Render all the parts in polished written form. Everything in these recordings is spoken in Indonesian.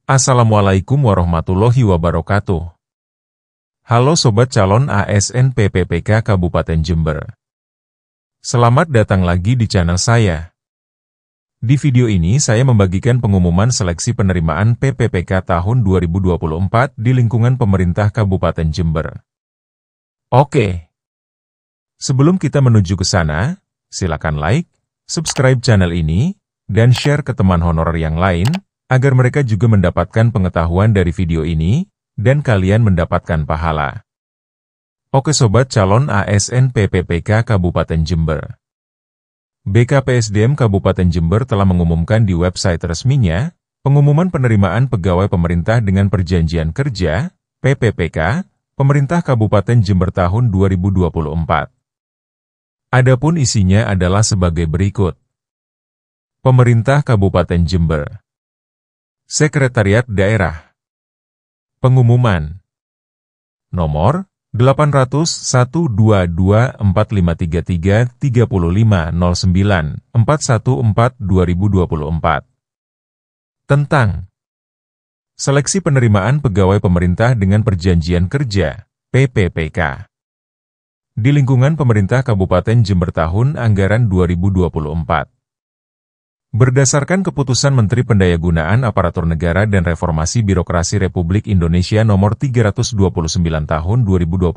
Assalamualaikum warahmatullahi wabarakatuh. Halo Sobat Calon ASN PPPK Kabupaten Jember. Selamat datang lagi di channel saya. Di video ini saya membagikan pengumuman seleksi penerimaan PPPK tahun 2024 di lingkungan pemerintah Kabupaten Jember. Oke. Sebelum kita menuju ke sana, silakan like, subscribe channel ini, dan share ke teman honorer yang lain, agar mereka juga mendapatkan pengetahuan dari video ini, dan kalian mendapatkan pahala. Oke Sobat Calon ASN PPPK Kabupaten Jember. BKPSDM Kabupaten Jember telah mengumumkan di website resminya, pengumuman penerimaan pegawai pemerintah dengan perjanjian kerja, PPPK, Pemerintah Kabupaten Jember tahun 2024. Adapun isinya adalah sebagai berikut. Pemerintah Kabupaten Jember. Sekretariat Daerah. Pengumuman. Nomor 801-223-3509-414-2024. Tentang seleksi penerimaan pegawai pemerintah dengan perjanjian kerja, PPPK. Di lingkungan pemerintah Kabupaten Jember tahun anggaran 2024. Berdasarkan Keputusan Menteri Pendayagunaan Aparatur Negara dan Reformasi Birokrasi Republik Indonesia Nomor 329 Tahun 2024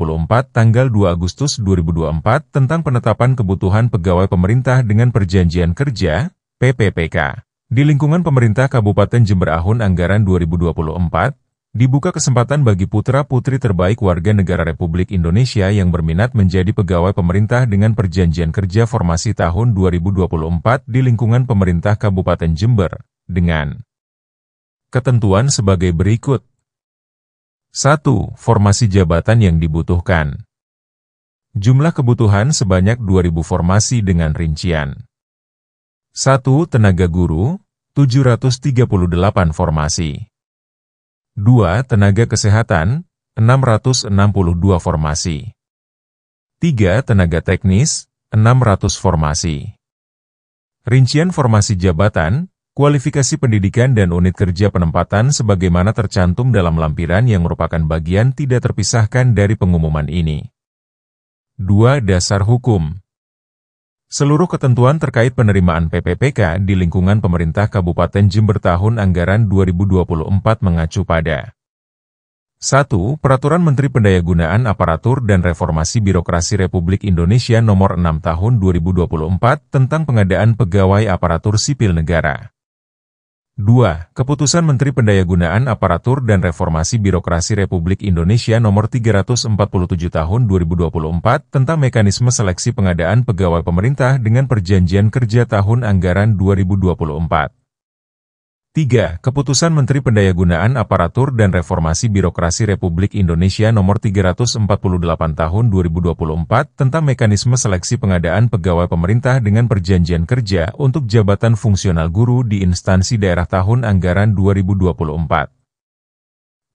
tanggal 2 Agustus 2024 tentang penetapan kebutuhan pegawai pemerintah dengan perjanjian kerja, PPPK. Di lingkungan pemerintah Kabupaten Jember tahun anggaran 2024, dibuka kesempatan bagi putra-putri terbaik warga negara Republik Indonesia yang berminat menjadi pegawai pemerintah dengan perjanjian kerja formasi tahun 2024 di lingkungan pemerintah Kabupaten Jember, dengan ketentuan sebagai berikut. 1. Formasi jabatan yang dibutuhkan. Jumlah kebutuhan sebanyak 2.000 formasi dengan rincian. 1. Tenaga guru, 738 formasi. 2. Tenaga kesehatan, 662 formasi. 3. Tenaga teknis, 600 formasi. Rincian formasi jabatan, kualifikasi pendidikan dan unit kerja penempatan sebagaimana tercantum dalam lampiran yang merupakan bagian tidak terpisahkan dari pengumuman ini. 2. Dasar hukum. Seluruh ketentuan terkait penerimaan PPPK di lingkungan pemerintah Kabupaten Jember tahun anggaran 2024 mengacu pada 1. Peraturan Menteri Pendayagunaan Aparatur dan Reformasi Birokrasi Republik Indonesia Nomor 6 Tahun 2024 tentang pengadaan pegawai aparatur sipil negara. 2. Keputusan Menteri Pendayagunaan Aparatur dan Reformasi Birokrasi Republik Indonesia Nomor 347 Tahun 2024 tentang mekanisme seleksi pengadaan pegawai pemerintah dengan perjanjian kerja tahun anggaran 2024. 3. Keputusan Menteri Pendayagunaan Aparatur dan Reformasi Birokrasi Republik Indonesia Nomor 348 Tahun 2024 tentang mekanisme seleksi pengadaan pegawai pemerintah dengan perjanjian kerja untuk jabatan fungsional guru di instansi daerah tahun anggaran 2024.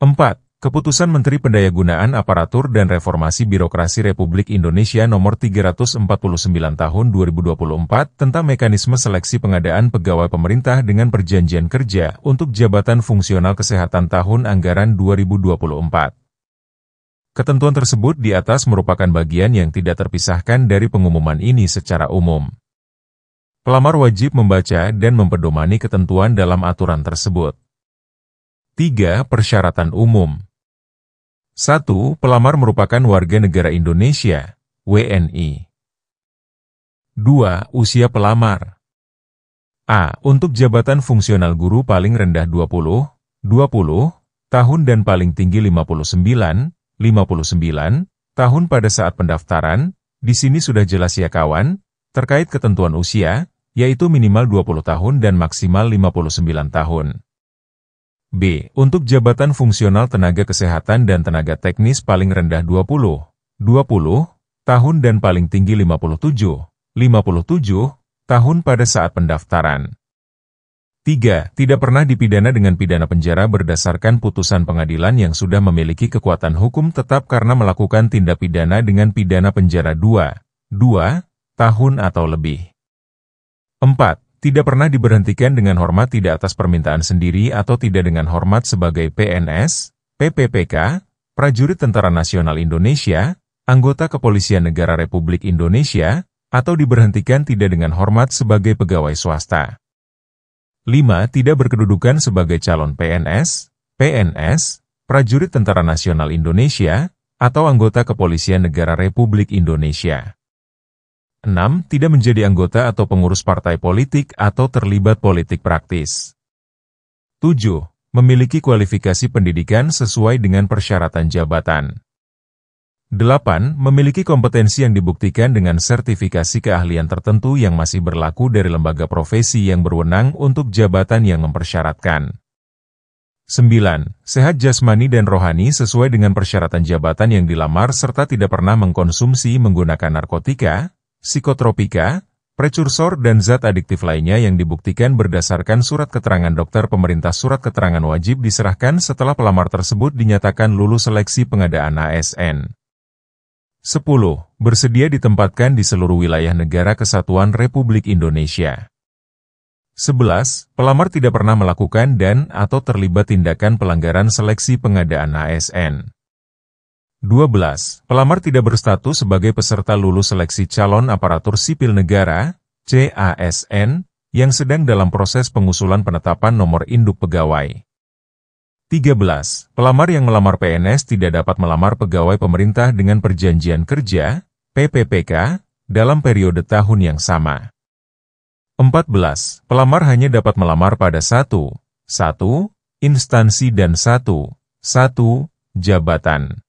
4. Keputusan Menteri Pendayagunaan Aparatur dan Reformasi Birokrasi Republik Indonesia Nomor 349 Tahun 2024 tentang mekanisme seleksi pengadaan pegawai pemerintah dengan perjanjian kerja untuk jabatan fungsional kesehatan tahun anggaran 2024. Ketentuan tersebut di atas merupakan bagian yang tidak terpisahkan dari pengumuman ini secara umum. Pelamar wajib membaca dan mempedomani ketentuan dalam aturan tersebut. 3. Persyaratan umum. 1. Pelamar merupakan warga negara Indonesia, WNI. 2. Usia pelamar. A. Untuk jabatan fungsional guru paling rendah 20 tahun dan paling tinggi 59 tahun pada saat pendaftaran, di sini sudah jelas ya kawan, terkait ketentuan usia, yaitu minimal 20 tahun dan maksimal 59 tahun. B. Untuk jabatan fungsional tenaga kesehatan dan tenaga teknis paling rendah 20 tahun dan paling tinggi 57 tahun pada saat pendaftaran. 3. Tidak pernah dipidana dengan pidana penjara berdasarkan putusan pengadilan yang sudah memiliki kekuatan hukum tetap karena melakukan tindak pidana dengan pidana penjara 2 tahun atau lebih. 4. Tidak pernah diberhentikan dengan hormat tidak atas permintaan sendiri atau tidak dengan hormat sebagai PNS, PPPK, prajurit Tentara Nasional Indonesia, anggota Kepolisian Negara Republik Indonesia, atau diberhentikan tidak dengan hormat sebagai pegawai swasta. 5. Tidak berkedudukan sebagai calon PNS, PNS, prajurit Tentara Nasional Indonesia, atau anggota Kepolisian Negara Republik Indonesia. 6. Tidak menjadi anggota atau pengurus partai politik atau terlibat politik praktis. 7. Memiliki kualifikasi pendidikan sesuai dengan persyaratan jabatan. 8. Memiliki kompetensi yang dibuktikan dengan sertifikasi keahlian tertentu yang masih berlaku dari lembaga profesi yang berwenang untuk jabatan yang mempersyaratkan. 9. Sehat jasmani dan rohani sesuai dengan persyaratan jabatan yang dilamar serta tidak pernah mengkonsumsi menggunakan narkotika, psikotropika, prekursor dan zat adiktif lainnya yang dibuktikan berdasarkan surat keterangan dokter pemerintah. Surat keterangan wajib diserahkan setelah pelamar tersebut dinyatakan lulus seleksi pengadaan ASN. 10. Bersedia ditempatkan di seluruh wilayah negara kesatuan Republik Indonesia. 11. Pelamar tidak pernah melakukan dan atau terlibat tindakan pelanggaran seleksi pengadaan ASN. 12. Pelamar tidak berstatus sebagai peserta lulus seleksi calon aparatur sipil negara, CASN, yang sedang dalam proses pengusulan penetapan nomor induk pegawai. 13. Pelamar yang melamar PNS tidak dapat melamar pegawai pemerintah dengan perjanjian kerja, PPPK, dalam periode tahun yang sama. 14. Pelamar hanya dapat melamar pada 1 instansi dan 1 jabatan.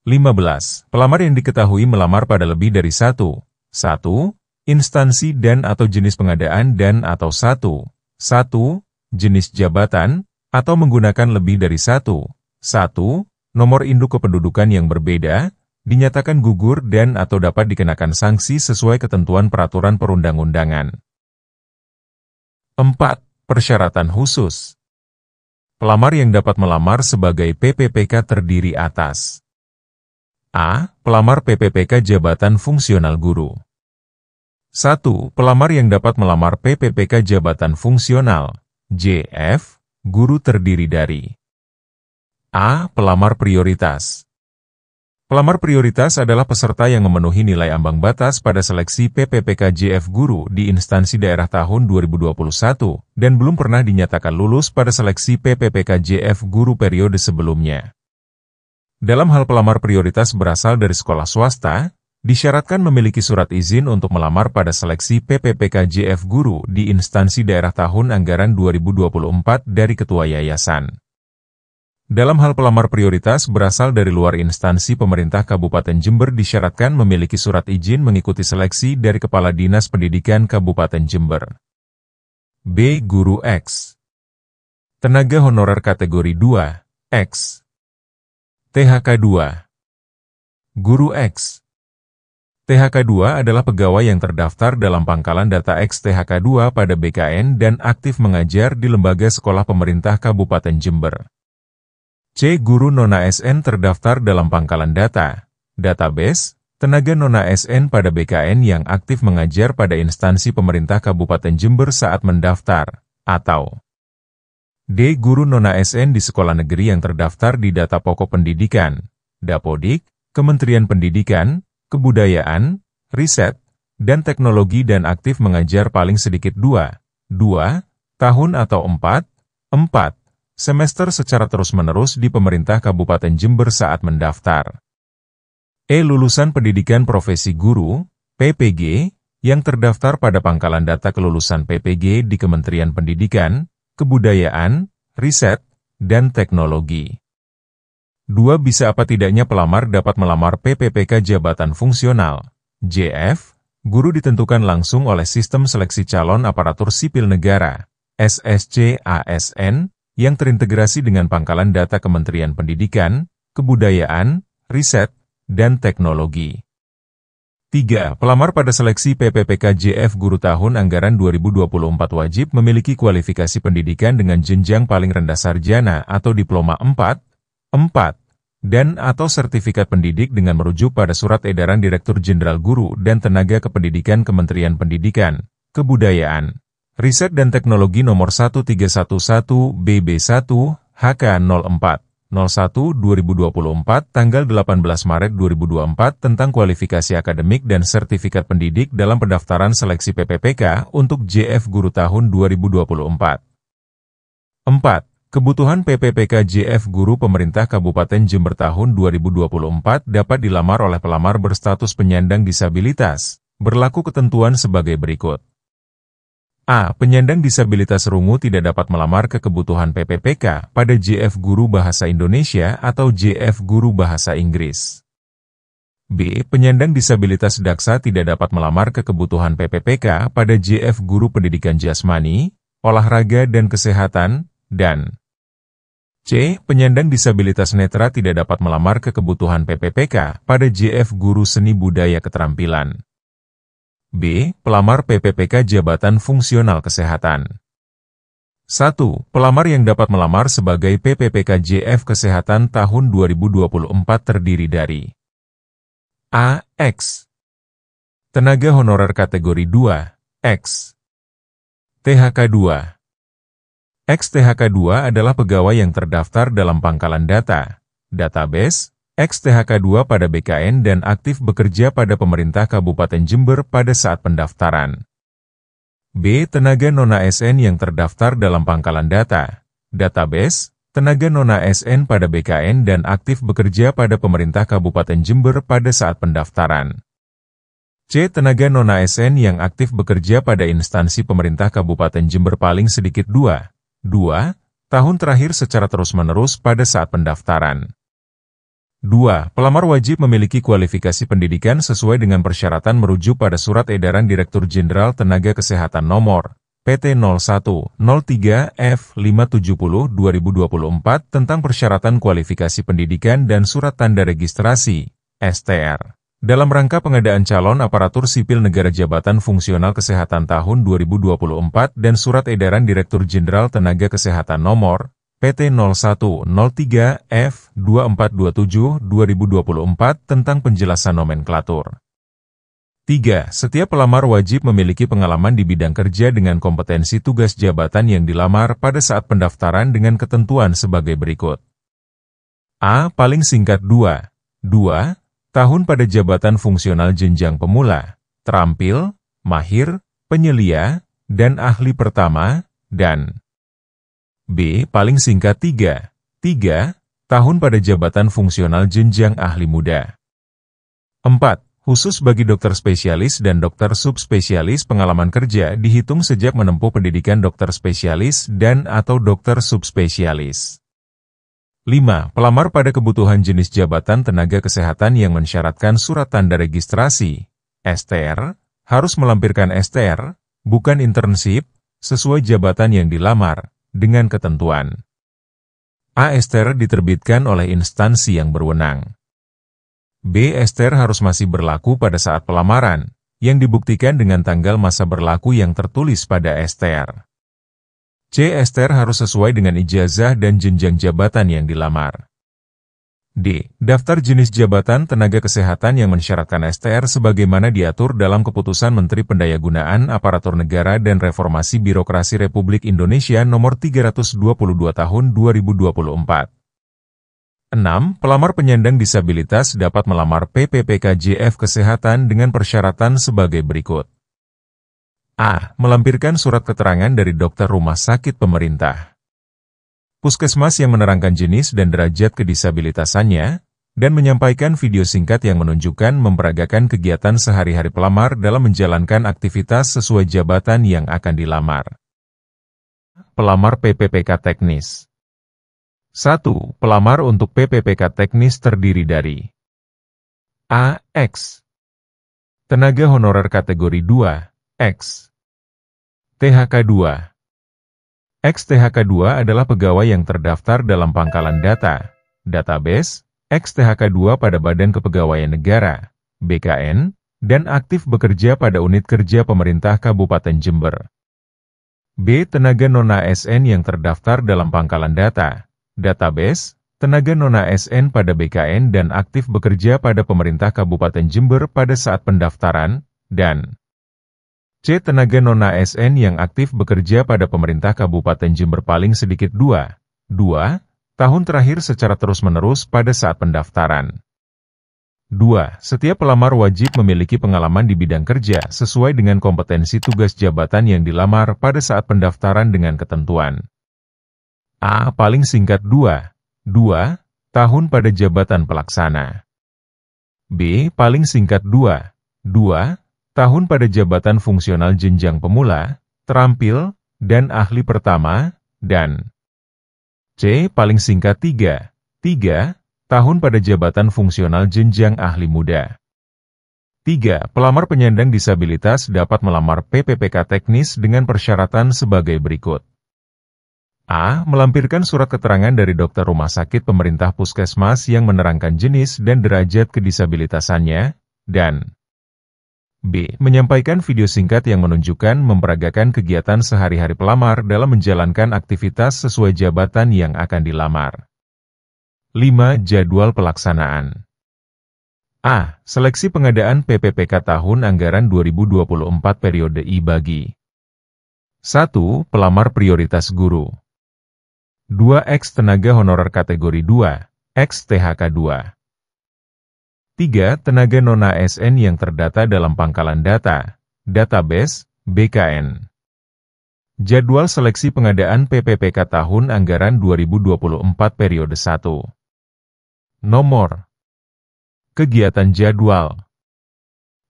15. Pelamar yang diketahui melamar pada lebih dari 1 instansi dan atau jenis pengadaan dan atau 1 jenis jabatan, atau menggunakan lebih dari 1 nomor induk kependudukan yang berbeda, dinyatakan gugur dan atau dapat dikenakan sanksi sesuai ketentuan peraturan perundang-undangan. 4. Persyaratan khusus. Pelamar yang dapat melamar sebagai PPPK terdiri atas: A. Pelamar PPPK Jabatan Fungsional Guru. 1. Pelamar yang dapat melamar PPPK Jabatan Fungsional, JF, Guru terdiri dari: A. Pelamar prioritas. Pelamar prioritas adalah peserta yang memenuhi nilai ambang batas pada seleksi PPPK JF Guru di instansi daerah tahun 2021 dan belum pernah dinyatakan lulus pada seleksi PPPK JF Guru periode sebelumnya. Dalam hal pelamar prioritas berasal dari sekolah swasta, disyaratkan memiliki surat izin untuk melamar pada seleksi PPPK JF Guru di instansi daerah tahun anggaran 2024 dari Ketua Yayasan. Dalam hal pelamar prioritas berasal dari luar instansi pemerintah Kabupaten Jember disyaratkan memiliki surat izin mengikuti seleksi dari Kepala Dinas Pendidikan Kabupaten Jember. B. Guru X. Tenaga honorer kategori 2, X. THK 2. Guru X. THK 2 adalah pegawai yang terdaftar dalam pangkalan data X THK 2 pada BKN dan aktif mengajar di lembaga sekolah pemerintah Kabupaten Jember. C. Guru non-ASN terdaftar dalam pangkalan data, database, tenaga non-ASN pada BKN yang aktif mengajar pada instansi pemerintah Kabupaten Jember saat mendaftar, atau D. Guru non-ASN di sekolah negeri yang terdaftar di data pokok pendidikan, Dapodik, Kementerian Pendidikan, Kebudayaan, Riset, dan Teknologi dan aktif mengajar paling sedikit 2 tahun atau 4 semester secara terus-menerus di pemerintah Kabupaten Jember saat mendaftar. E. Lulusan Pendidikan Profesi Guru, PPG, yang terdaftar pada pangkalan data kelulusan PPG di Kementerian Pendidikan, Kebudayaan, Riset, dan Teknologi. 2. Bisa apa tidaknya pelamar dapat melamar PPPK Jabatan Fungsional, JF, guru ditentukan langsung oleh Sistem Seleksi Calon Aparatur Sipil Negara, SSC-ASN, yang terintegrasi dengan pangkalan data Kementerian Pendidikan, Kebudayaan, Riset, dan Teknologi. 3. Pelamar pada seleksi PPPK JF Guru tahun anggaran 2024 wajib memiliki kualifikasi pendidikan dengan jenjang paling rendah sarjana atau diploma 4, dan atau sertifikat pendidik dengan merujuk pada Surat Edaran Direktur Jenderal Guru dan Tenaga Kependidikan Kementerian Pendidikan, Kebudayaan, Riset dan Teknologi Nomor 1311 BB1 HK04 01/2024 tanggal 18 Maret 2024 tentang kualifikasi akademik dan sertifikat pendidik dalam pendaftaran seleksi PPPK untuk JF Guru tahun 2024. 4. Kebutuhan PPPK JF Guru Pemerintah Kabupaten Jember tahun 2024 dapat dilamar oleh pelamar berstatus penyandang disabilitas. Berlaku ketentuan sebagai berikut. A. Penyandang disabilitas rungu tidak dapat melamar ke kebutuhan PPPK pada JF Guru Bahasa Indonesia atau JF Guru Bahasa Inggris. B. Penyandang disabilitas daksa tidak dapat melamar ke kebutuhan PPPK pada JF Guru Pendidikan Jasmani, Olahraga dan Kesehatan, dan C. Penyandang disabilitas netra tidak dapat melamar ke kebutuhan PPPK pada JF Guru Seni Budaya Keterampilan. B. Pelamar PPPK Jabatan Fungsional Kesehatan. 1. Pelamar yang dapat melamar sebagai PPPK JF Kesehatan tahun 2024 terdiri dari A. X. Tenaga honorer kategori 2, X. THK 2. X-THK 2 adalah pegawai yang terdaftar dalam pangkalan data, database, X-THK 2 pada BKN dan aktif bekerja pada pemerintah Kabupaten Jember pada saat pendaftaran. B. Tenaga non-ASN yang terdaftar dalam pangkalan data, database, tenaga non-ASN pada BKN dan aktif bekerja pada pemerintah Kabupaten Jember pada saat pendaftaran. C. Tenaga non-ASN yang aktif bekerja pada instansi pemerintah Kabupaten Jember paling sedikit 2 tahun terakhir secara terus-menerus pada saat pendaftaran. 2. Pelamar wajib memiliki kualifikasi pendidikan sesuai dengan persyaratan merujuk pada Surat Edaran Direktur Jenderal Tenaga Kesehatan Nomor PT 01-03-F570/2024 tentang persyaratan kualifikasi pendidikan dan Surat Tanda Registrasi (STR) dalam rangka pengadaan calon aparatur sipil negara Jabatan Fungsional Kesehatan tahun 2024 dan Surat Edaran Direktur Jenderal Tenaga Kesehatan Nomor PT 01-03-F2427/2024 tentang penjelasan nomenklatur. 3. Setiap pelamar wajib memiliki pengalaman di bidang kerja dengan kompetensi tugas jabatan yang dilamar pada saat pendaftaran dengan ketentuan sebagai berikut. A. Paling singkat 2 tahun pada jabatan fungsional jenjang pemula, terampil, mahir, penyelia, dan ahli pertama, dan B. Paling singkat 3 tahun pada jabatan fungsional jenjang ahli muda. 4. Khusus bagi dokter spesialis dan dokter subspesialis pengalaman kerja dihitung sejak menempuh pendidikan dokter spesialis dan atau dokter subspesialis. 5. Pelamar pada kebutuhan jenis jabatan tenaga kesehatan yang mensyaratkan Surat Tanda Registrasi (STR) harus melampirkan STR, bukan internship, sesuai jabatan yang dilamar, dengan ketentuan. A. STR diterbitkan oleh instansi yang berwenang. B. STR harus masih berlaku pada saat pelamaran, yang dibuktikan dengan tanggal masa berlaku yang tertulis pada STR. C. STR harus sesuai dengan ijazah dan jenjang jabatan yang dilamar. D. Daftar jenis jabatan tenaga kesehatan yang mensyaratkan STR sebagaimana diatur dalam Keputusan Menteri Pendayagunaan Aparatur Negara dan Reformasi Birokrasi Republik Indonesia Nomor 322 Tahun 2024. 6. Pelamar penyandang disabilitas dapat melamar PPPK JF Kesehatan dengan persyaratan sebagai berikut. A. Melampirkan surat keterangan dari dokter rumah sakit pemerintah, puskesmas yang menerangkan jenis dan derajat kedisabilitasannya, dan menyampaikan video singkat yang menunjukkan memperagakan kegiatan sehari-hari pelamar dalam menjalankan aktivitas sesuai jabatan yang akan dilamar. Pelamar PPPK Teknis. 1. Pelamar untuk PPPK Teknis terdiri dari A. X. Tenaga honorer kategori 2, X. THK 2. X-THK 2 adalah pegawai yang terdaftar dalam pangkalan data, database, X-THK 2 pada Badan Kepegawaian Negara, BKN, dan aktif bekerja pada unit kerja pemerintah Kabupaten Jember. B. Tenaga non-ASN yang terdaftar dalam pangkalan data, database, tenaga non-ASN pada BKN dan aktif bekerja pada pemerintah Kabupaten Jember pada saat pendaftaran, dan C. Tenaga non-ASN yang aktif bekerja pada pemerintah Kabupaten Jember paling sedikit 2 tahun terakhir secara terus-menerus pada saat pendaftaran. 2. Setiap pelamar wajib memiliki pengalaman di bidang kerja sesuai dengan kompetensi tugas jabatan yang dilamar pada saat pendaftaran dengan ketentuan. A. Paling singkat 2 tahun pada jabatan pelaksana. B. Paling singkat 2 tahun pada jabatan fungsional jenjang pemula, terampil, dan ahli pertama, dan C. Paling singkat 3 tahun pada jabatan fungsional jenjang ahli muda. 3. Pelamar penyandang disabilitas dapat melamar PPPK teknis dengan persyaratan sebagai berikut. A. Melampirkan surat keterangan dari dokter rumah sakit pemerintah puskesmas yang menerangkan jenis dan derajat kedisabilitasannya, dan B. Menyampaikan video singkat yang menunjukkan memperagakan kegiatan sehari-hari pelamar dalam menjalankan aktivitas sesuai jabatan yang akan dilamar. 5. Jadwal pelaksanaan. A. Seleksi pengadaan PPPK tahun anggaran 2024 periode I bagi 1. Pelamar prioritas guru 2. Ex tenaga honorer kategori 2, ex THK 2 3. Tenaga non-ASN yang terdata dalam pangkalan data, database, BKN. Jadwal seleksi pengadaan PPPK tahun anggaran 2024 periode 1. Nomor kegiatan jadwal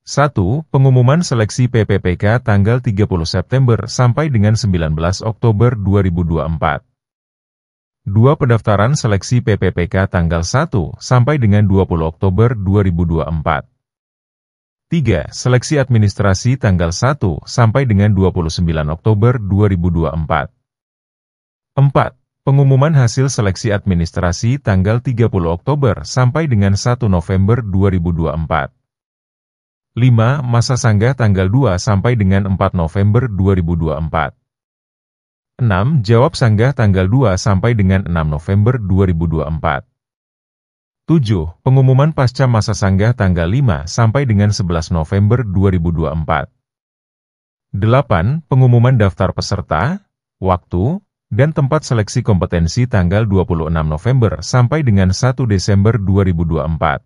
1. Pengumuman seleksi PPPK tanggal 30 September sampai dengan 19 Oktober 2024. 2. Pendaftaran seleksi PPPK tanggal 1 sampai dengan 20 Oktober 2024. 3. Seleksi administrasi tanggal 1 sampai dengan 29 Oktober 2024. 4. Pengumuman hasil seleksi administrasi tanggal 30 Oktober sampai dengan 1 November 2024. 5. Masa sanggah tanggal 2 sampai dengan 4 November 2024. 6. Jawab sanggah tanggal 2 sampai dengan 6 November 2024. 7. Pengumuman pasca masa sanggah tanggal 5 sampai dengan 11 November 2024. 8. Pengumuman daftar peserta, waktu, dan tempat seleksi kompetensi tanggal 26 November sampai dengan 1 Desember 2024.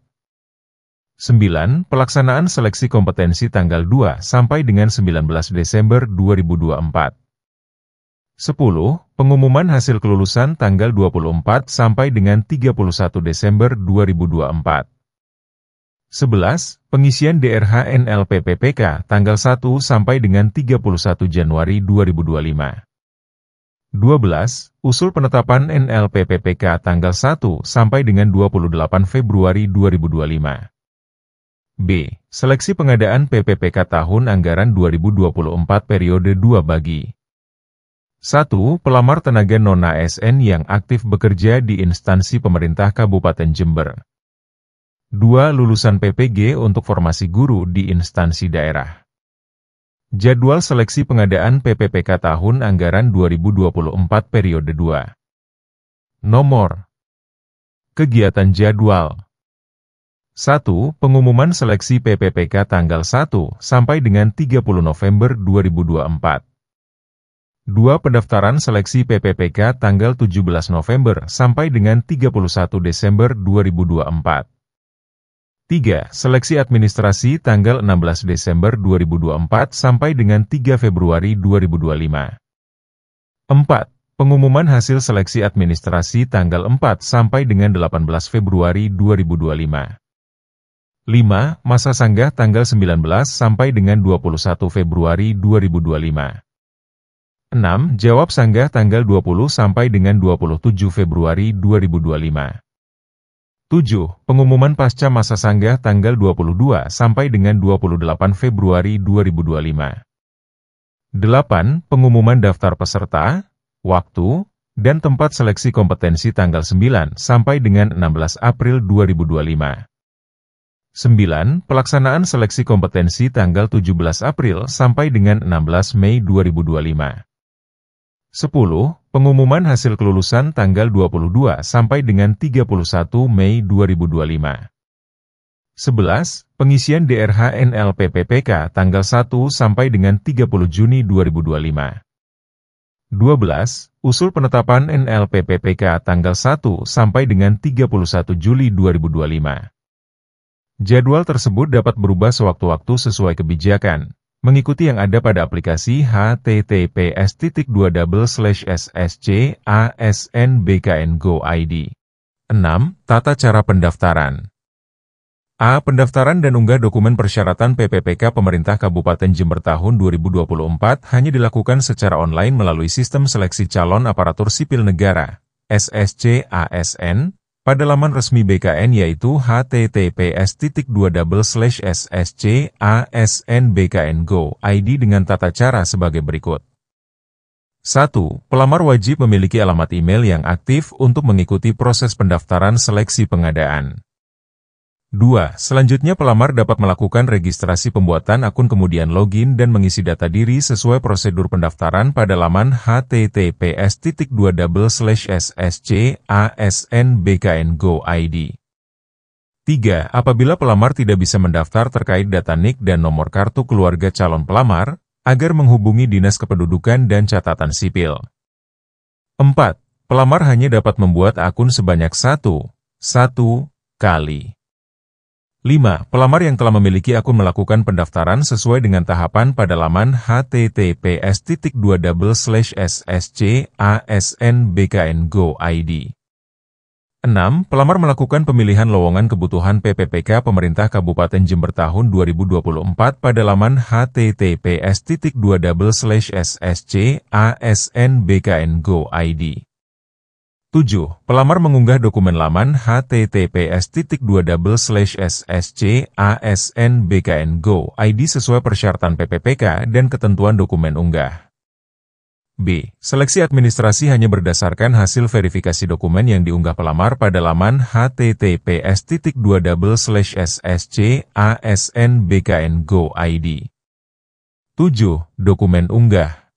9. Pelaksanaan seleksi kompetensi tanggal 2 sampai dengan 19 Desember 2024. 10. Pengumuman hasil kelulusan tanggal 24 sampai dengan 31 Desember 2024. 11. Pengisian DRH NLPPPK tanggal 1 sampai dengan 31 Januari 2025. 12. Usul penetapan NLPPPK tanggal 1 sampai dengan 28 Februari 2025. B. Seleksi pengadaan PPPK tahun anggaran 2024 periode 2 bagi 1. Pelamar tenaga non-ASN yang aktif bekerja di instansi pemerintah Kabupaten Jember. 2. Lulusan PPG untuk formasi guru di instansi daerah. Jadwal seleksi pengadaan PPPK tahun anggaran 2024 periode 2. Nomor kegiatan jadwal 1. Pengumuman seleksi PPPK tanggal 1 sampai dengan 30 November 2024. 2. Pendaftaran seleksi PPPK tanggal 17 November sampai dengan 31 Desember 2024. 3. Seleksi administrasi tanggal 16 Desember 2024 sampai dengan 3 Februari 2025. 4. Pengumuman hasil seleksi administrasi tanggal 4 sampai dengan 18 Februari 2025. 5. Masa sanggah tanggal 19 sampai dengan 21 Februari 2025. 6. Jawab sanggah tanggal 20 sampai dengan 27 Februari 2025. 7. Pengumuman pasca masa sanggah tanggal 22 sampai dengan 28 Februari 2025. 8. Pengumuman daftar peserta, waktu, dan tempat seleksi kompetensi tanggal 9 sampai dengan 16 April 2025. 9. Pelaksanaan seleksi kompetensi tanggal 17 April sampai dengan 16 Mei 2025. 10. Pengumuman hasil kelulusan tanggal 22 sampai dengan 31 Mei 2025. 11. Pengisian DRH NLPPPK tanggal 1 sampai dengan 30 Juni 2025. 12. Usul penetapan NLPPPK tanggal 1 sampai dengan 31 Juli 2025. Jadwal tersebut dapat berubah sewaktu-waktu sesuai kebijakan, mengikuti yang ada pada aplikasi https://ssc.asn.bkn.go.id. 6. Tata cara pendaftaran. A. Pendaftaran dan unggah dokumen persyaratan PPPK Pemerintah Kabupaten Jember tahun 2024 hanya dilakukan secara online melalui Sistem Seleksi Calon Aparatur Sipil Negara, SSC ASN, pada laman resmi BKN yaitu https://ssc.asn.bkn.go.id dengan tata cara sebagai berikut. 1. Pelamar wajib memiliki alamat email yang aktif untuk mengikuti proses pendaftaran seleksi pengadaan. 2. Selanjutnya pelamar dapat melakukan registrasi pembuatan akun kemudian login dan mengisi data diri sesuai prosedur pendaftaran pada laman https://ssc.asn.bkn.go.id. 3. Apabila pelamar tidak bisa mendaftar terkait data NIK dan nomor kartu keluarga calon pelamar, agar menghubungi Dinas Kependudukan dan Catatan Sipil. 4. Pelamar hanya dapat membuat akun sebanyak satu kali. 5. Pelamar yang telah memiliki akun melakukan pendaftaran sesuai dengan tahapan pada laman https://ssc.asn.bkn.go.id. 6. Pelamar melakukan pemilihan lowongan kebutuhan PPPK Pemerintah Kabupaten Jember tahun 2024 pada laman https://ssc.asn.bkn.go.id. 7. Pelamar mengunggah dokumen laman https://ssc.asn.bkn.go.id sesuai persyaratan PPPK dan ketentuan dokumen unggah. B. Seleksi administrasi hanya berdasarkan hasil verifikasi dokumen yang diunggah pelamar pada laman https://ssc.asn.bkn.go.id. 7. Dokumen unggah.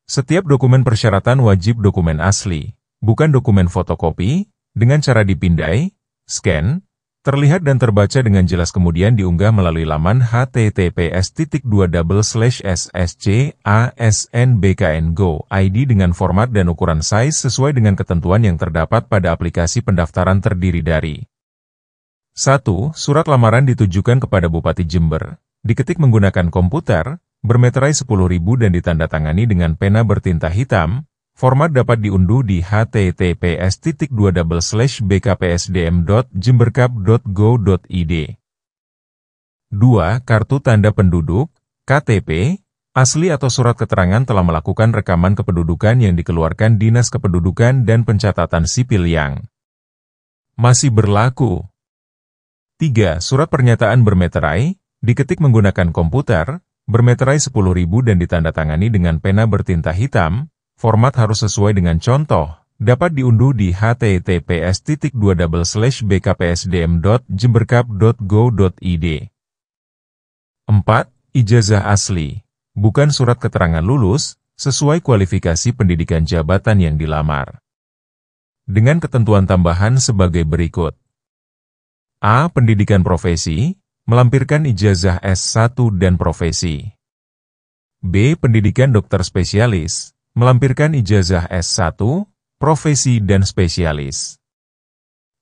Setiap dokumen persyaratan wajib dokumen asli, bukan dokumen fotokopi, dengan cara dipindai, scan, terlihat dan terbaca dengan jelas kemudian diunggah melalui laman https://ssc.asn.bkn.go.id dengan format dan ukuran size sesuai dengan ketentuan yang terdapat pada aplikasi pendaftaran terdiri dari 1. Surat lamaran ditujukan kepada Bupati Jember, diketik menggunakan komputer, bermeterai 10.000 dan ditandatangani dengan pena bertinta hitam. Format dapat diunduh di https://bkpsdm.jemberkap.go.id. 2. Kartu tanda penduduk, KTP, asli atau surat keterangan telah melakukan rekaman kependudukan yang dikeluarkan Dinas Kependudukan dan Pencatatan Sipil yang masih berlaku. 3. Surat pernyataan bermeterai, diketik menggunakan komputer, bermeterai 10.000 dan ditandatangani dengan pena bertinta hitam. Format harus sesuai dengan contoh, dapat diunduh di https://bkpsdm.jemberkap.go.id. 4. Ijazah asli, bukan surat keterangan lulus, sesuai kualifikasi pendidikan jabatan yang dilamar. Dengan ketentuan tambahan sebagai berikut. A. Pendidikan profesi, melampirkan ijazah S1 dan profesi. B. Pendidikan dokter spesialis, melampirkan ijazah S1, profesi dan spesialis.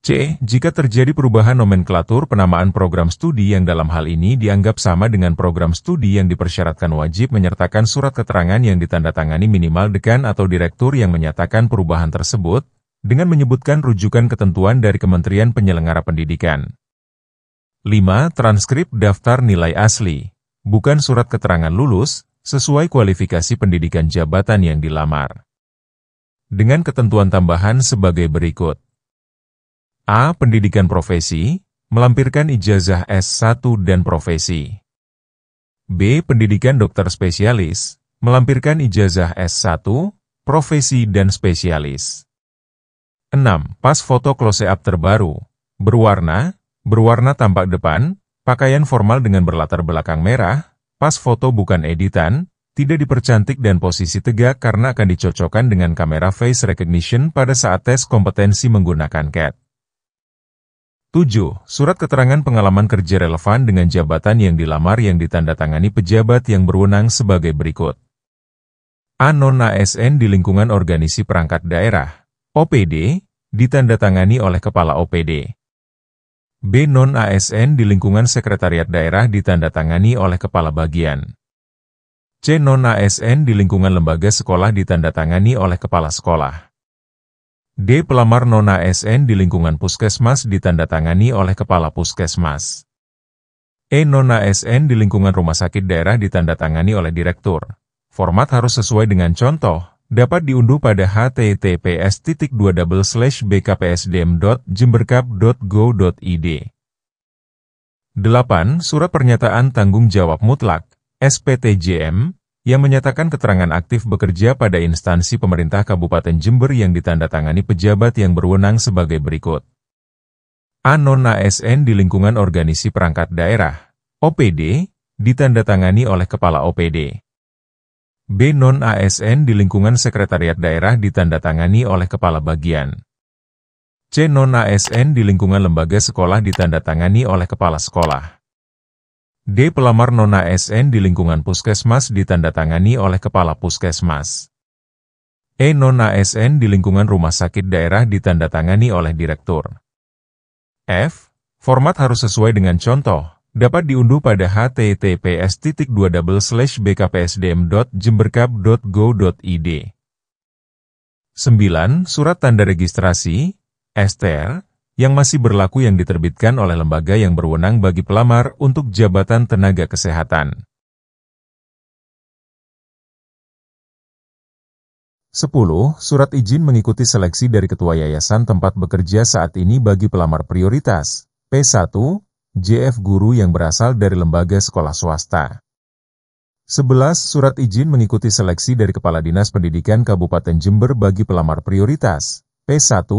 C. Jika terjadi perubahan nomenklatur penamaan program studi yang dalam hal ini dianggap sama dengan program studi yang dipersyaratkan wajib menyertakan surat keterangan yang ditandatangani minimal dekan atau direktur yang menyatakan perubahan tersebut, dengan menyebutkan rujukan ketentuan dari Kementerian Penyelenggara Pendidikan. 5. Transkrip daftar nilai asli, bukan surat keterangan lulus, sesuai kualifikasi pendidikan jabatan yang dilamar. Dengan ketentuan tambahan sebagai berikut. A. Pendidikan profesi, melampirkan ijazah S1 dan profesi. B. Pendidikan dokter spesialis, melampirkan ijazah S1, profesi dan spesialis. 6. Pas foto close-up terbaru, berwarna tampak depan, pakaian formal dengan berlatar belakang merah, pas foto bukan editan, tidak dipercantik dan posisi tegak karena akan dicocokkan dengan kamera face recognition pada saat tes kompetensi menggunakan CAT. 7. Surat keterangan pengalaman kerja relevan dengan jabatan yang dilamar yang ditandatangani pejabat yang berwenang sebagai berikut. A. Non-ASN di lingkungan organisasi perangkat daerah, OPD, ditandatangani oleh Kepala OPD. B. Non-ASN di lingkungan sekretariat daerah ditandatangani oleh Kepala Bagian. C. Non-ASN di lingkungan lembaga sekolah ditandatangani oleh Kepala Sekolah. D. Pelamar non-ASN di lingkungan puskesmas ditandatangani oleh Kepala Puskesmas. E. Non-ASN di lingkungan rumah sakit daerah ditandatangani oleh Direktur. Format harus sesuai dengan contoh, dapat diunduh pada https://bkpsdm.jemberkap.go.id. 8. Surat Pernyataan Tanggung Jawab Mutlak, SPTJM, yang menyatakan keterangan aktif bekerja pada instansi pemerintah Kabupaten Jember yang ditandatangani pejabat yang berwenang sebagai berikut. A. Non-ASN di lingkungan organisasi perangkat daerah, OPD, ditandatangani oleh Kepala OPD. B. Non-ASN di lingkungan sekretariat daerah ditandatangani oleh Kepala Bagian. C. Non-ASN di lingkungan lembaga sekolah ditandatangani oleh Kepala Sekolah. D. Pelamar non-ASN di lingkungan puskesmas ditandatangani oleh Kepala Puskesmas. E. Non-ASN di lingkungan rumah sakit daerah ditandatangani oleh Direktur. F. Format harus sesuai dengan contoh, dapat diunduh pada https://bkpsdm.jemberkap.go.id. 9. Surat Tanda Registrasi, STR, yang masih berlaku yang diterbitkan oleh lembaga yang berwenang bagi pelamar untuk jabatan tenaga kesehatan. 10. Surat izin mengikuti seleksi dari Ketua Yayasan tempat bekerja saat ini bagi pelamar prioritas, P1, JF Guru yang berasal dari lembaga sekolah swasta. 11. Surat izin mengikuti seleksi dari Kepala Dinas Pendidikan Kabupaten Jember bagi pelamar prioritas, P1,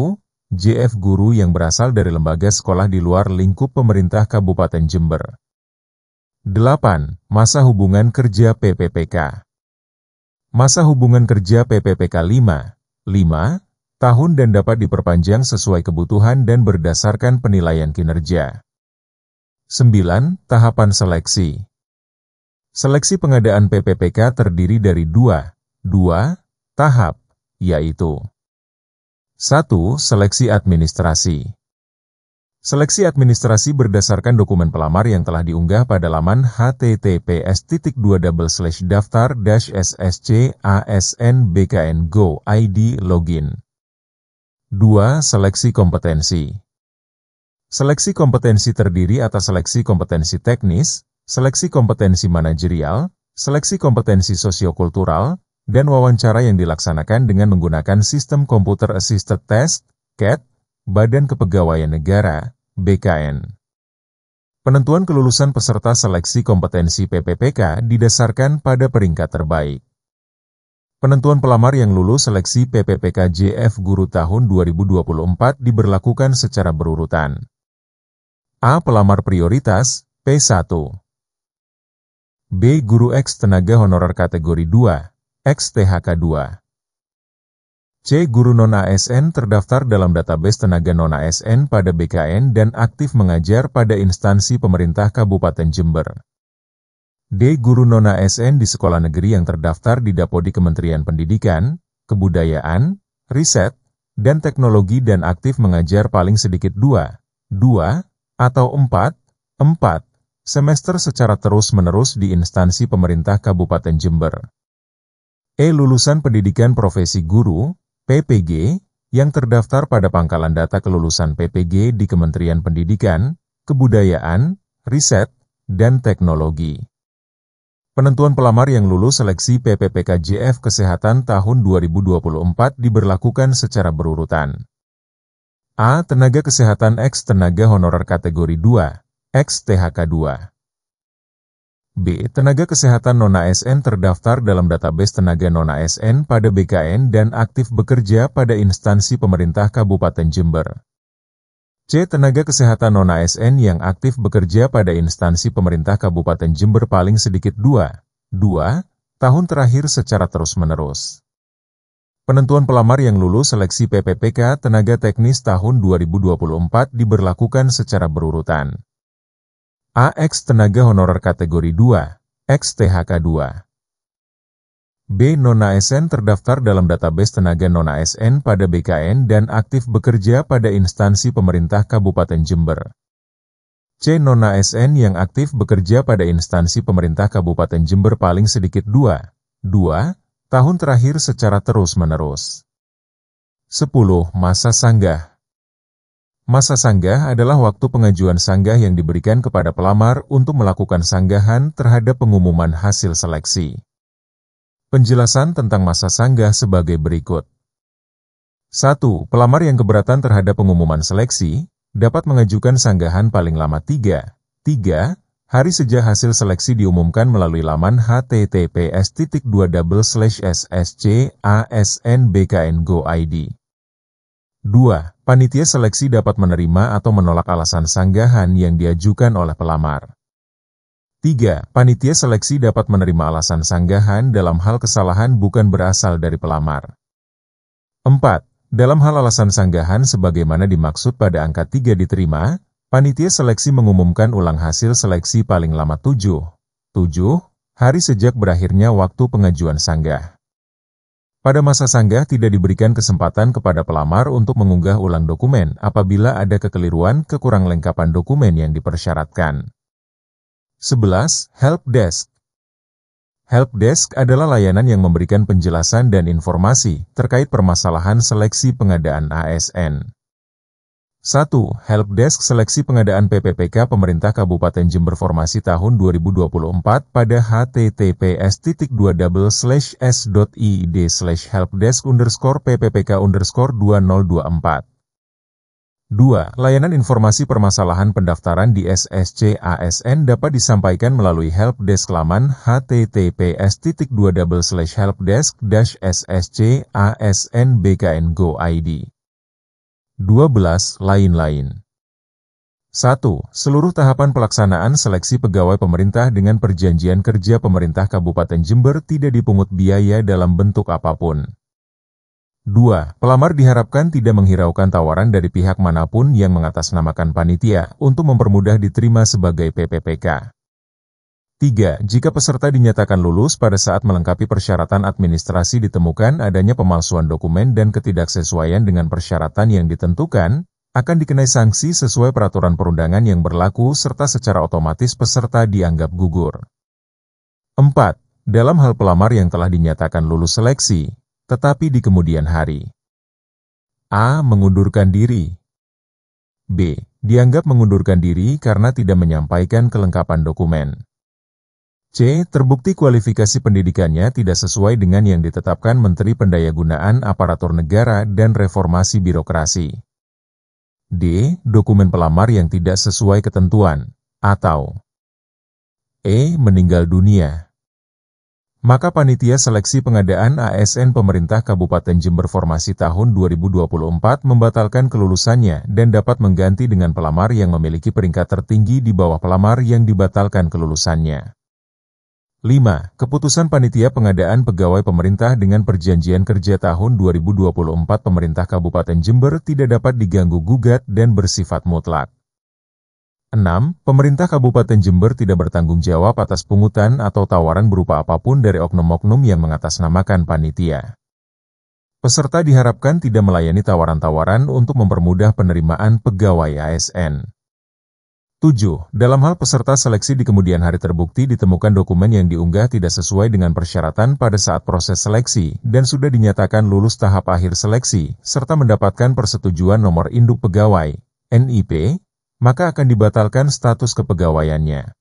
JF Guru yang berasal dari lembaga sekolah di luar lingkup pemerintah Kabupaten Jember. 8. Masa hubungan kerja PPPK. Masa hubungan kerja PPPK 5 tahun dan dapat diperpanjang sesuai kebutuhan dan berdasarkan penilaian kinerja. 9. Tahapan seleksi. Seleksi pengadaan PPPK terdiri dari dua tahap, yaitu 1. Seleksi administrasi. Seleksi administrasi berdasarkan dokumen pelamar yang telah diunggah pada laman https://daftar-sscasn-bkn-go.id login. 2. Seleksi kompetensi. Seleksi kompetensi terdiri atas seleksi kompetensi teknis, seleksi kompetensi manajerial, seleksi kompetensi sosiokultural, dan wawancara yang dilaksanakan dengan menggunakan Sistem Computer Assisted Test, CAT, Badan Kepegawaian Negara, BKN. Penentuan kelulusan peserta seleksi kompetensi PPPK didasarkan pada peringkat terbaik. Penentuan pelamar yang lulus seleksi PPPK JF Guru tahun 2024 diberlakukan secara berurutan. A. Pelamar prioritas, P1. B. Guru X tenaga honorer kategori 2, XTHK 2. C. Guru non-ASN terdaftar dalam database tenaga non-ASN pada BKN dan aktif mengajar pada instansi pemerintah Kabupaten Jember. D. Guru non-ASN di sekolah negeri yang terdaftar di Dapodi Kementerian Pendidikan, Kebudayaan, Riset, dan Teknologi dan aktif mengajar paling sedikit 2 atau 4 semester secara terus-menerus di instansi pemerintah Kabupaten Jember. E. Lulusan Pendidikan Profesi Guru, PPG, yang terdaftar pada pangkalan data kelulusan PPG di Kementerian Pendidikan, Kebudayaan, Riset, dan Teknologi. Penentuan pelamar yang lulus seleksi PPPK JF Kesehatan tahun 2024 diberlakukan secara berurutan. A. Tenaga Kesehatan X Tenaga Honorer Kategori 2, XTHK 2. B. Tenaga kesehatan non-ASN terdaftar dalam database tenaga non-ASN pada BKN dan aktif bekerja pada instansi pemerintah Kabupaten Jember. C. Tenaga kesehatan non-ASN yang aktif bekerja pada instansi pemerintah Kabupaten Jember paling sedikit 2 tahun terakhir secara terus-menerus. Penentuan pelamar yang lulus seleksi PPPK Tenaga Teknis tahun 2024 diberlakukan secara berurutan. A. Ex tenaga honorer kategori 2, ex THK 2. B. Non-ASN terdaftar dalam database tenaga non-ASN pada BKN dan aktif bekerja pada instansi pemerintah Kabupaten Jember. C. Non-ASN yang aktif bekerja pada instansi pemerintah Kabupaten Jember paling sedikit 2 tahun terakhir secara terus-menerus. 10. Masa sanggah. Masa sanggah adalah waktu pengajuan sanggah yang diberikan kepada pelamar untuk melakukan sanggahan terhadap pengumuman hasil seleksi. Penjelasan tentang masa sanggah sebagai berikut. 1. Pelamar yang keberatan terhadap pengumuman seleksi, dapat mengajukan sanggahan paling lama 3 hari sejak hasil seleksi diumumkan melalui laman https://sscasnbkn.go.id. 2. Panitia seleksi dapat menerima atau menolak alasan sanggahan yang diajukan oleh pelamar. 3. Panitia seleksi dapat menerima alasan sanggahan dalam hal kesalahan bukan berasal dari pelamar. 4. Dalam hal alasan sanggahan sebagaimana dimaksud pada angka 3 diterima, panitia seleksi mengumumkan ulang hasil seleksi paling lama 7 hari sejak berakhirnya waktu pengajuan sanggah. Pada masa sanggah tidak diberikan kesempatan kepada pelamar untuk mengunggah ulang dokumen apabila ada kekeliruan kekurang lengkapan dokumen yang dipersyaratkan. 11. Help Desk. Help Desk adalah layanan yang memberikan penjelasan dan informasi terkait permasalahan seleksi pengadaan ASN. 1. Help Desk seleksi pengadaan PPPK Pemerintah Kabupaten Jember Formasi tahun 2024 pada https://id/helpdesk_pppk_2024. 2. Layanan informasi permasalahan pendaftaran di SSC ASN dapat disampaikan melalui Help Desk laman https://helpdesk-sscasnbkn.go.id. 12. Lain-lain. 1. Seluruh tahapan pelaksanaan seleksi pegawai pemerintah dengan perjanjian kerja pemerintah Kabupaten Jember tidak dipungut biaya dalam bentuk apapun. 2. Pelamar diharapkan tidak menghiraukan tawaran dari pihak manapun yang mengatasnamakan panitia untuk mempermudah diterima sebagai PPPK. 3. Jika peserta dinyatakan lulus pada saat melengkapi persyaratan administrasi ditemukan adanya pemalsuan dokumen dan ketidaksesuaian dengan persyaratan yang ditentukan, akan dikenai sanksi sesuai peraturan perundangan yang berlaku serta secara otomatis peserta dianggap gugur. 4. Dalam hal pelamar yang telah dinyatakan lulus seleksi, tetapi di kemudian hari. A. Mengundurkan diri. B. Dianggap mengundurkan diri karena tidak menyampaikan kelengkapan dokumen. C. Terbukti kualifikasi pendidikannya tidak sesuai dengan yang ditetapkan Menteri Pendayagunaan Aparatur Negara dan Reformasi Birokrasi. D. Dokumen pelamar yang tidak sesuai ketentuan, atau E. Meninggal dunia. Maka panitia seleksi pengadaan ASN pemerintah Kabupaten Jember Formasi tahun 2024 membatalkan kelulusannya dan dapat mengganti dengan pelamar yang memiliki peringkat tertinggi di bawah pelamar yang dibatalkan kelulusannya. 5. Keputusan panitia pengadaan pegawai pemerintah dengan perjanjian kerja tahun 2024 pemerintah Kabupaten Jember tidak dapat diganggu-gugat dan bersifat mutlak. 6. Pemerintah Kabupaten Jember tidak bertanggung jawab atas pungutan atau tawaran berupa apapun dari oknum-oknum yang mengatasnamakan panitia. Peserta diharapkan tidak melayani tawaran-tawaran untuk mempermudah penerimaan pegawai ASN. 7. Dalam hal peserta seleksi di kemudian hari terbukti ditemukan dokumen yang diunggah tidak sesuai dengan persyaratan pada saat proses seleksi dan sudah dinyatakan lulus tahap akhir seleksi, serta mendapatkan persetujuan nomor induk pegawai, NIP, maka akan dibatalkan status kepegawaiannya.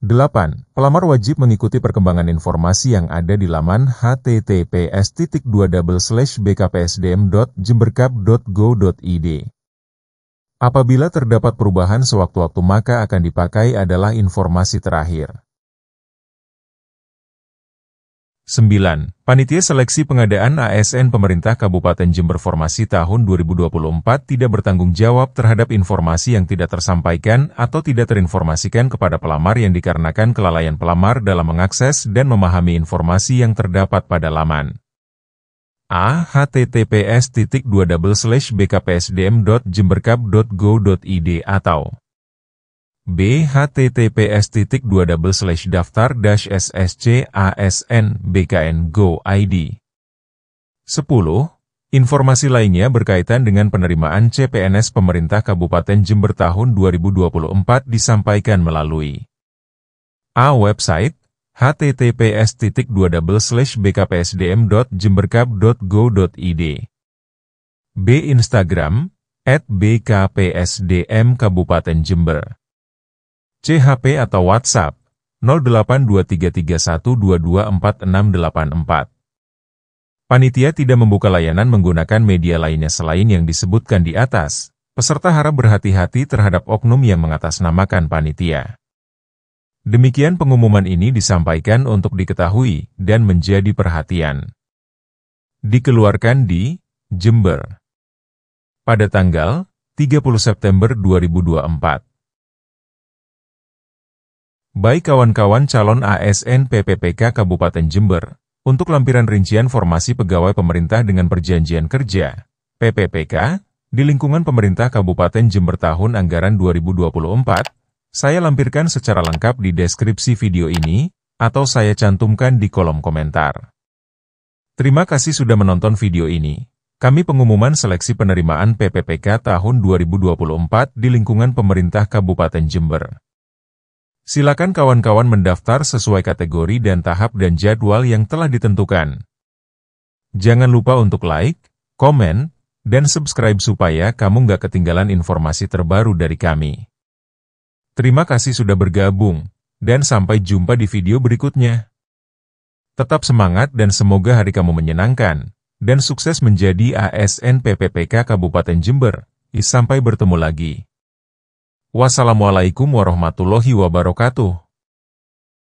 8. Pelamar wajib mengikuti perkembangan informasi yang ada di laman https://bkpsdm.jemberkap.go.id. Apabila terdapat perubahan sewaktu-waktu maka akan dipakai adalah informasi terakhir. 9. Panitia Seleksi Pengadaan ASN Pemerintah Kabupaten Jember Formasi tahun 2024 tidak bertanggung jawab terhadap informasi yang tidak tersampaikan atau tidak terinformasikan kepada pelamar yang dikarenakan kelalaian pelamar dalam mengakses dan memahami informasi yang terdapat pada laman. A. https://bkpsdm.jemberkab.go.id atau B. https://daftar-ssc-asn-bkn-go.id. 10. Informasi lainnya berkaitan dengan penerimaan CPNS pemerintah Kabupaten Jember tahun 2024 disampaikan melalui A. Website https://bkpsdm.jemberkab.go.id. B. Instagram @bkpsdm Kabupaten Jember. C. HP atau WhatsApp 082331224684. Panitia tidak membuka layanan menggunakan media lainnya selain yang disebutkan di atas. Peserta harap berhati-hati terhadap oknum yang mengatasnamakan panitia. Demikian pengumuman ini disampaikan untuk diketahui dan menjadi perhatian. Dikeluarkan di Jember pada tanggal 30 September 2024. Baik kawan-kawan calon ASN PPPK Kabupaten Jember, untuk lampiran rincian formasi pegawai pemerintah dengan perjanjian kerja, PPPK, di lingkungan pemerintah Kabupaten Jember tahun anggaran 2024, saya lampirkan secara lengkap di deskripsi video ini, atau saya cantumkan di kolom komentar. Terima kasih sudah menonton video ini. Kami pengumuman seleksi penerimaan PPPK tahun 2024 di lingkungan pemerintah Kabupaten Jember. Silakan kawan-kawan mendaftar sesuai kategori dan tahap dan jadwal yang telah ditentukan. Jangan lupa untuk like, komen, dan subscribe supaya kamu nggak ketinggalan informasi terbaru dari kami. Terima kasih sudah bergabung, dan sampai jumpa di video berikutnya. Tetap semangat dan semoga hari kamu menyenangkan, dan sukses menjadi ASN PPPK Kabupaten Jember. Sampai bertemu lagi. Wassalamualaikum warahmatullahi wabarakatuh.